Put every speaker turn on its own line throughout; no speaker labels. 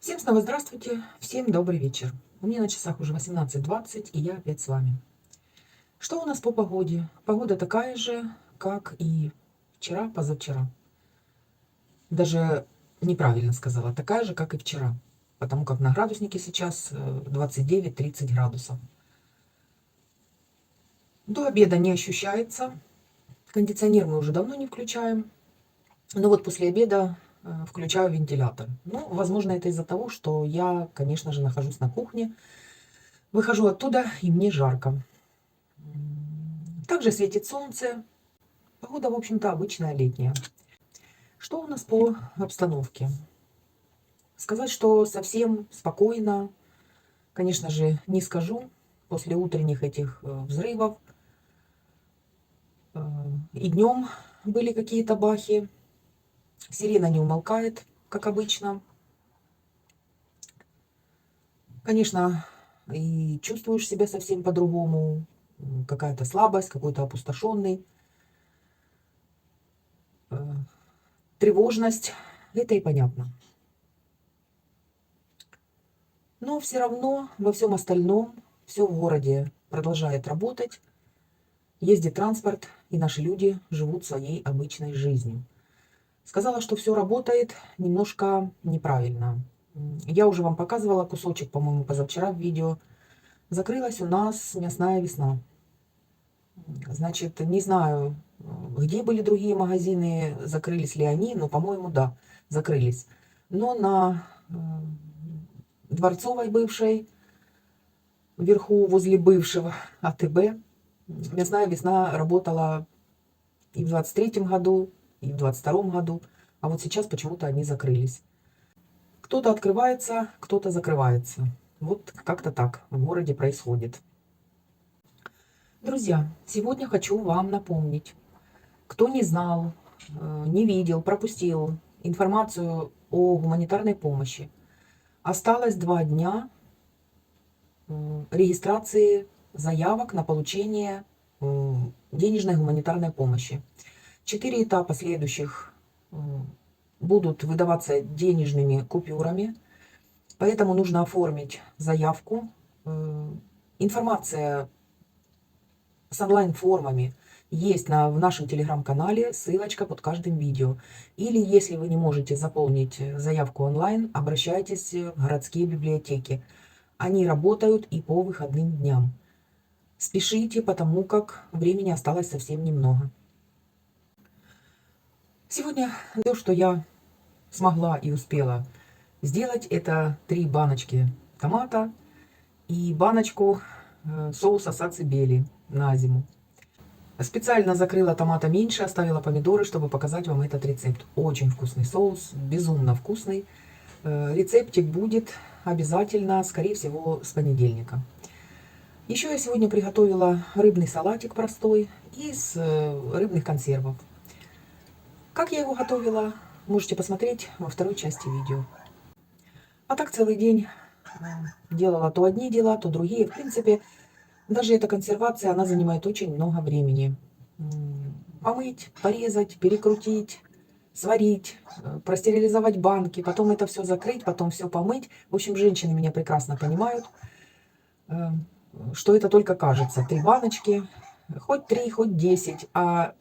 Всем снова здравствуйте, всем добрый вечер. У меня на часах уже 18:20, и я опять с вами. Что у нас по погоде? Погода такая же, как и вчера, позавчера. Даже неправильно сказала, такая же, как и вчера. Потому как на градуснике сейчас 29-30 градусов. До обеда не ощущается. Кондиционер мы уже давно не включаем. Но вот после обеда включаю вентилятор. Ну, возможно, это из-за того, что я, конечно же, нахожусь на кухне. Выхожу оттуда, и мне жарко. Также светит солнце. Погода, в общем-то, обычная летняя. Что у нас по обстановке? Сказать, что совсем спокойно, конечно же, не скажу. После утренних этих взрывов и днем были какие-то бахи. Сирена не умолкает, как обычно. Конечно, и чувствуешь себя совсем по-другому. Какая-то слабость, какой-то опустошенный. Тревожность. Это и понятно. Но все равно во всем остальном все в городе продолжает работать. Ездит транспорт, и наши люди живут своей обычной жизнью. Сказала, что все работает немножко неправильно. Я уже вам показывала кусочек, по-моему, позавчера в видео. Закрылась у нас мясная весна. Значит, не знаю, где были другие магазины, закрылись ли они, но, по-моему, да, закрылись. Но на Дворцовой бывшей, вверху возле бывшего АТБ, мясная весна работала и в 23-м году, и в 22-м году, а вот сейчас почему-то они закрылись. Кто-то открывается, кто-то закрывается. Вот как-то так в городе происходит. Друзья, сегодня хочу вам напомнить, кто не знал, не видел, пропустил информацию о гуманитарной помощи. Осталось 2 дня регистрации заявок на получение денежной гуманитарной помощи. 4 этапа следующих будут выдаваться денежными купюрами, поэтому нужно оформить заявку. Информация с онлайн-формами есть в нашем телеграм-канале, ссылочка под каждым видео. Или если вы не можете заполнить заявку онлайн, обращайтесь в городские библиотеки. Они работают и по выходным дням. Спешите, потому как времени осталось совсем немного. Сегодня все, что я смогла и успела сделать, это 3 баночки томата и баночку соуса сацибели на зиму. Специально закрыла томата меньше, оставила помидоры, чтобы показать вам этот рецепт. Очень вкусный соус, безумно вкусный. Рецептик будет обязательно, скорее всего, с понедельника. Еще я сегодня приготовила рыбный салатик простой из рыбных консервов. Как я его готовила, можете посмотреть во второй части видео. А так целый день делала то одни дела, то другие. В принципе, даже эта консервация, она занимает очень много времени. Помыть, порезать, перекрутить, сварить, простерилизовать банки, потом это все закрыть, потом все помыть. В общем, женщины меня прекрасно понимают, что это только кажется. 3 баночки, хоть 3, хоть 10, а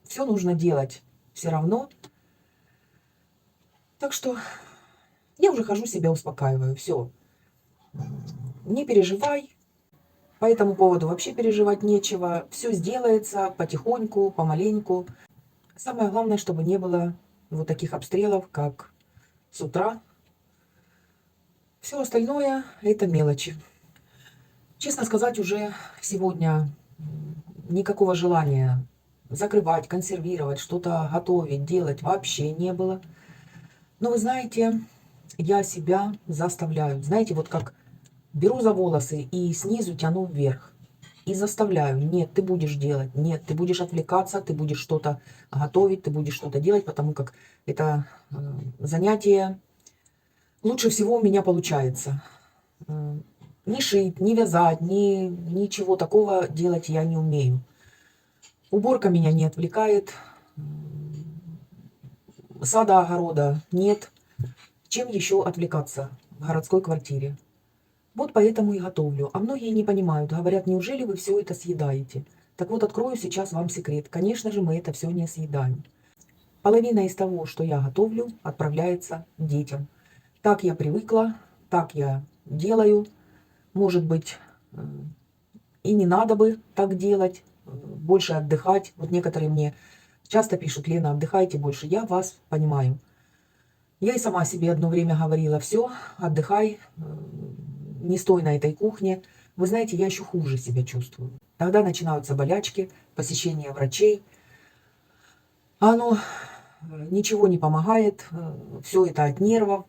все нужно делать все равно. Так что я уже хожу, себя успокаиваю. Все, не переживай. По этому поводу вообще переживать нечего. Все сделается потихоньку, помаленьку. Самое главное, чтобы не было вот таких обстрелов, как с утра. Все остальное это мелочи. Честно сказать, уже сегодня никакого желания закрывать, консервировать, что-то готовить, делать вообще не было. Но вы знаете, я себя заставляю. Знаете, вот как беру за волосы и снизу тяну вверх. И заставляю. Нет, ты будешь делать. Нет, ты будешь отвлекаться, ты будешь что-то готовить, ты будешь что-то делать, потому как это занятие лучше всего у меня получается. Не шить, не вязать, ничего такого делать я не умею. Уборка меня не отвлекает. Сада, огорода нет. Чем еще отвлекаться в городской квартире? Вот поэтому и готовлю. А многие не понимают, говорят, неужели вы все это съедаете? Так вот, открою сейчас вам секрет. Конечно же, мы это все не съедаем. Половина из того, что я готовлю, отправляется детям. Так я привыкла, так я делаю. Может быть, и не надо бы так делать, больше отдыхать. Вот некоторые мне часто пишут: Лена, отдыхайте больше. Я вас понимаю. Я и сама себе одно время говорила: все, отдыхай, не стой на этой кухне. Вы знаете, я еще хуже себя чувствую. Тогда начинаются болячки, посещение врачей. А оно ничего не помогает, все это от нервов.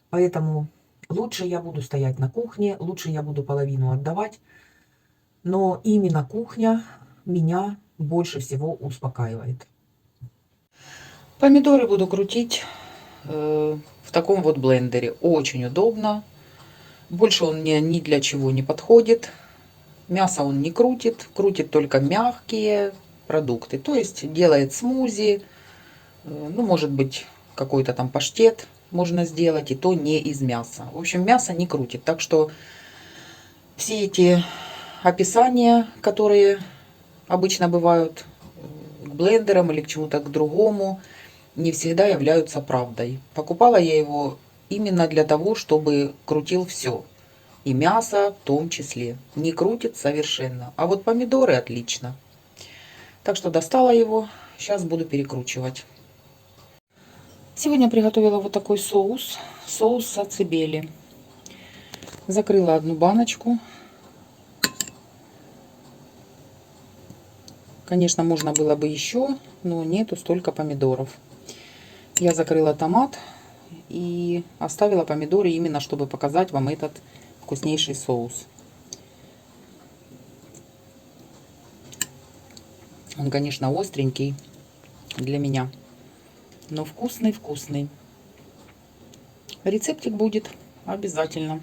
Поэтому лучше я буду стоять на кухне, лучше я буду половину отдавать. Но именно кухня меня больше всего успокаивает.
Помидоры буду крутить в таком вот блендере. Очень удобно. Больше он мне ни для чего не подходит. Мясо он не крутит. Крутит только мягкие продукты. То есть делает смузи. Ну, может быть, какой-то там паштет можно сделать. И то не из мяса. В общем, мясо не крутит. Так что все эти описания, которые обычно бывают к блендерам или к чему-то к другому, не всегда являются правдой. Покупала я его именно для того, чтобы крутил все. И мясо в том числе. Не крутит совершенно. А вот помидоры отлично. Так что достала его. Сейчас буду перекручивать. Сегодня приготовила вот такой соус. Соус сацебели. Закрыла одну баночку. Конечно, можно было бы еще, но нету столько помидоров. Я закрыла томат и оставила помидоры именно, чтобы показать вам этот вкуснейший соус. Он, конечно, остренький для меня, но вкусный-вкусный. Рецептик будет обязательно.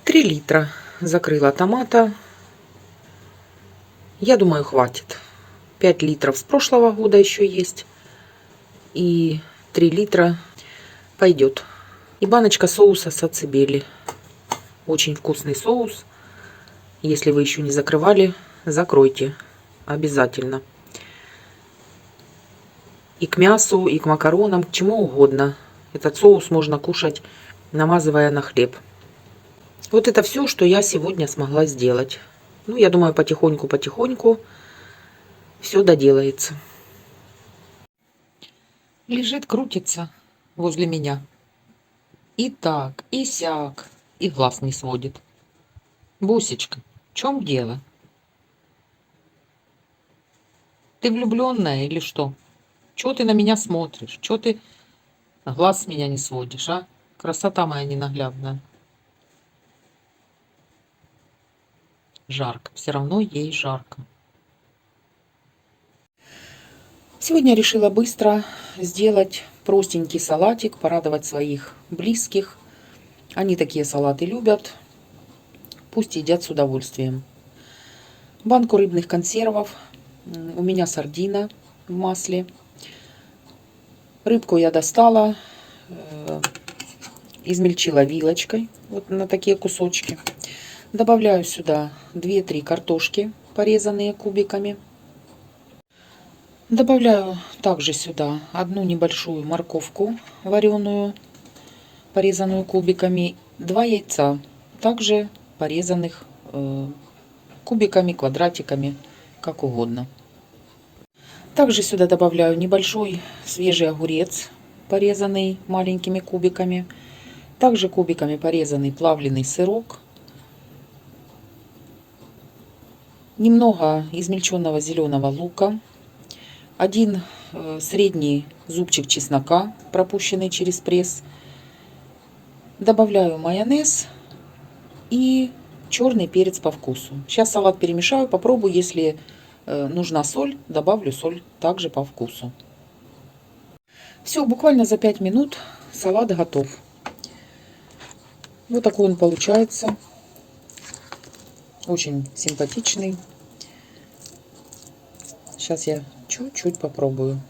3 литра закрыла томата. Я думаю, хватит. 5 литров с прошлого года еще есть. И 3 литра пойдет. И баночка соуса сацебели. Очень вкусный соус. Если вы еще не закрывали, закройте. Обязательно. И к мясу, и к макаронам, к чему угодно. Этот соус можно кушать, намазывая на хлеб. Вот это все, что я сегодня смогла сделать. Ну, я думаю, потихоньку-потихоньку все доделается. Лежит, крутится возле меня. И так, и сяк, и глаз не сводит. Бусечка, в чем дело? Ты влюбленная или что? Чего ты на меня смотришь? Чего ты глаз с меня не сводишь, а? Красота моя ненаглядная. Жарко, все равно ей жарко. Сегодня решила быстро сделать простенький салатик, порадовать своих близких. Они такие салаты любят, пусть едят с удовольствием. Банку рыбных консервов, у меня сардина в масле. Рыбку я достала, измельчила вилочкой, вот на такие кусочки. Добавляю сюда 2-3 картошки, порезанные кубиками. Добавляю также сюда одну небольшую морковку вареную, порезанную кубиками, 2 яйца, также порезанных кубиками, квадратиками, как угодно. Также сюда добавляю небольшой свежий огурец, порезанный маленькими кубиками, также кубиками порезанный плавленый сырок, немного измельченного зеленого лука, 1 средний зубчик чеснока, пропущенный через пресс. Добавляю майонез и черный перец по вкусу. Сейчас салат перемешаю, попробую, если нужна соль, добавлю соль также по вкусу. Все, буквально за 5 минут салат готов. Вот такой он получается. Очень симпатичный. Сейчас я чуть-чуть попробую.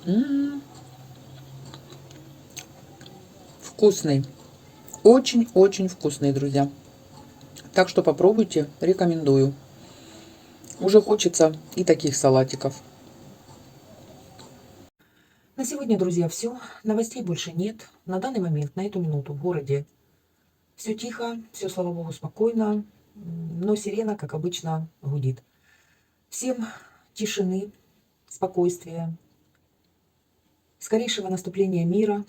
М, Вкусный. Очень-очень вкусный, друзья. Так что попробуйте, рекомендую. Уже хочется и таких салатиков.
На сегодня, друзья, все. Новостей больше нет. На данный момент, на эту минуту в городе все тихо, все, слава богу, спокойно. Но сирена, как обычно, гудит. Всем тишины, спокойствия, скорейшего наступления мира,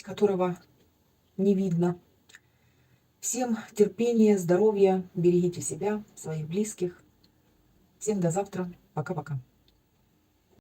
которого не видно. Всем терпения, здоровья, берегите себя, своих близких. Всем до завтра. Пока-пока.